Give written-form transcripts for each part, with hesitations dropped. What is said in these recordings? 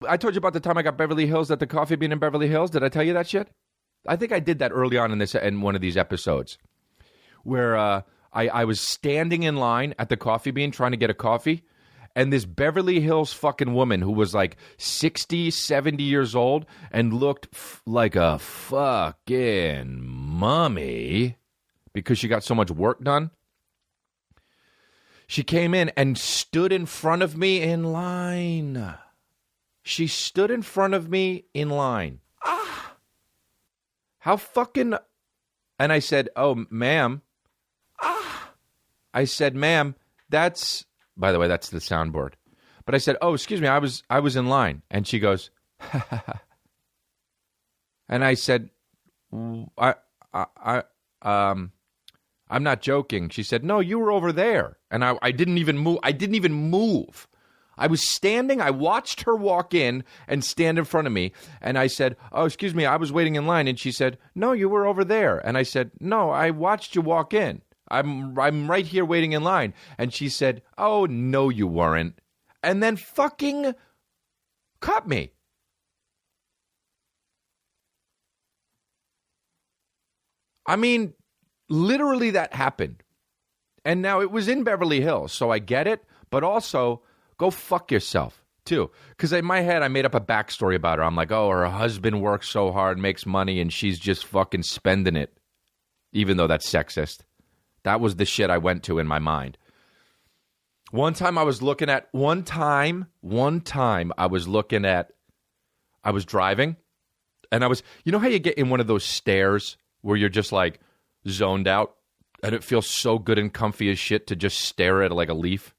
I told you about the time I got Beverly Hills at the Coffee Bean in Beverly Hills. Did I tell you that shit? I think I did that early on in one of these episodes where I was standing in line at the Coffee Bean trying to get a coffee, and this Beverly Hills fucking woman who was like 60, 70 years old and looked like a fucking mummy because she got so much work done. She came in and stood in front of me in line. She stood in front of me in line. How fucking... And I said, oh, ma'am. I said, ma'am, that's... By the way, that's the soundboard. But I said, oh, excuse me, I was in line. And she goes, and I said, I'm not joking. She said, no, you were over there. And I didn't even move. I was standing. I watched her walk in and stand in front of me. And I said, oh, excuse me, I was waiting in line. And she said, no, you were over there. And I said, no, I watched you walk in. I'm right here waiting in line. And she said, oh, no, you weren't. And then fucking cut me. I mean, literally that happened. And now it was in Beverly Hills, so I get it. But also, go fuck yourself, too. Because in my head, I made up a backstory about her. I'm like, oh, her husband works so hard, makes money, and she's just fucking spending it. Even though that's sexist. That was the shit I went to in my mind. One time I was driving, and you know how you get in one of those stares where you're just like zoned out, and it feels so good and comfy as shit to just stare at like a leaf,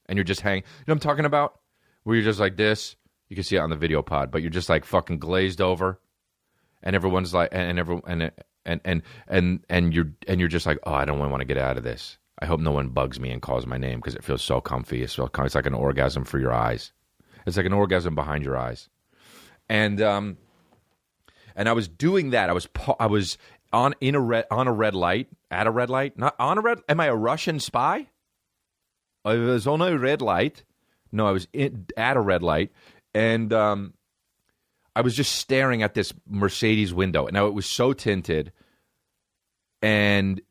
and you're just hanging. You know what I'm talking about? Where you're just like this. You can see it on the video pod, but you're just like fucking glazed over, and everyone's like, and you're just like, oh, I don't want to get out of this. I hope no one bugs me and calls my name because it feels so comfy. It's like an orgasm for your eyes. It's like an orgasm behind your eyes. And I was doing that. I was on a red light. Not on a red. Am I a Russian spy? I was on a red light. No, I was at a red light, and I was just staring at this Mercedes window. Now it was so tinted, and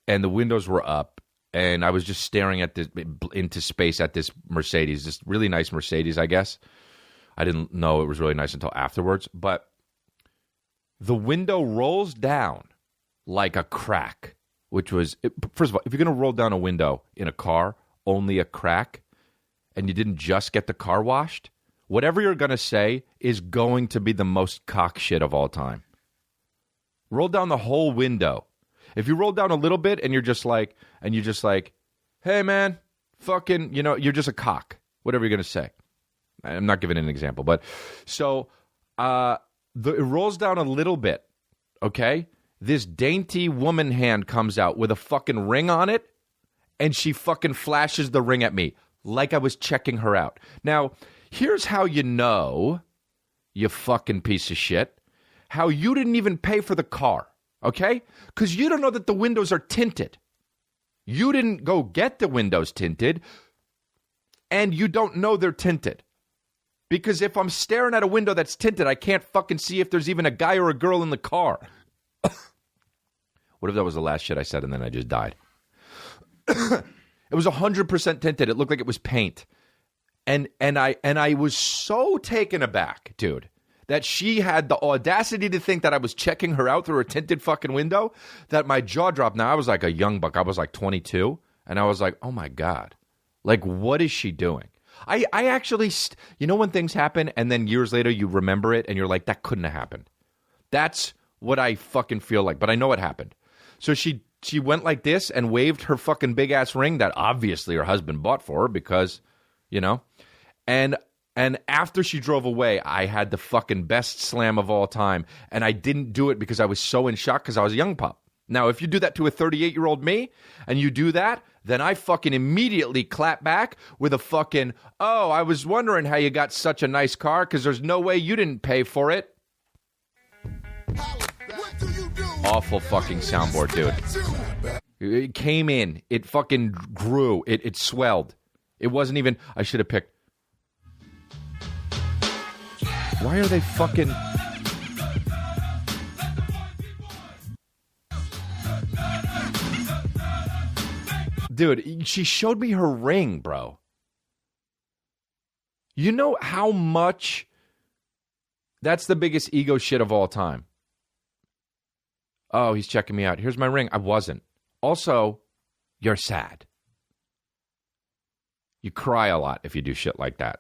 the windows were up, and I was just staring at this into space at this Mercedes, this really nice Mercedes, I guess. I didn't know it was really nice until afterwards, but the window rolls down like a crack, which was, first of all, if you're going to roll down a window in a car, only a crack, and you didn't just get the car washed, whatever you're going to say is going to be the most cock shit of all time. Roll down the whole window. If you roll down a little bit and you're just like, hey man, fucking, you're just a cock, whatever you're going to say. I'm not giving an example, but so it rolls down a little bit, okay? This dainty woman hand comes out with a fucking ring on it, and she fucking flashes the ring at me like I was checking her out. Now, here's how you know, you fucking piece of shit, how you didn't even pay for the car, okay? Because you don't know that the windows are tinted. You didn't go get the windows tinted, and you don't know they're tinted. Because if I'm staring at a window that's tinted, I can't fucking see if there's even a guy or a girl in the car. What if that was the last shit I said and then I just died? It was 100% tinted. It looked like it was paint. And I was so taken aback, dude, that she had the audacity to think that I was checking her out through a tinted fucking window, that my jaw dropped. Now, I was like a young buck. I was like 22. And I was like, oh my God. Like, what is she doing? I actually, when things happen and then years later you remember it and you're like, that couldn't have happened. That's what I fucking feel like. But I know it happened. So she went like this and waved her fucking big ass ring that obviously her husband bought for her because, and after she drove away, I had the fucking best slam of all time. And I didn't do it because I was so in shock because I was a young pup. Now, if you do that to a 38-year-old me and you do that, then I fucking immediately clap back with a fucking, oh, I was wondering how you got such a nice car because there's no way you didn't pay for it. Awful fucking soundboard, dude. It came in. It fucking grew. It swelled. It wasn't even, I should have picked. Why are they fucking... Dude, she showed me her ring, bro. You know how much... That's the biggest ego shit of all time. Oh, he's checking me out. Here's my ring. I wasn't. Also, you're sad. You cry a lot if you do shit like that.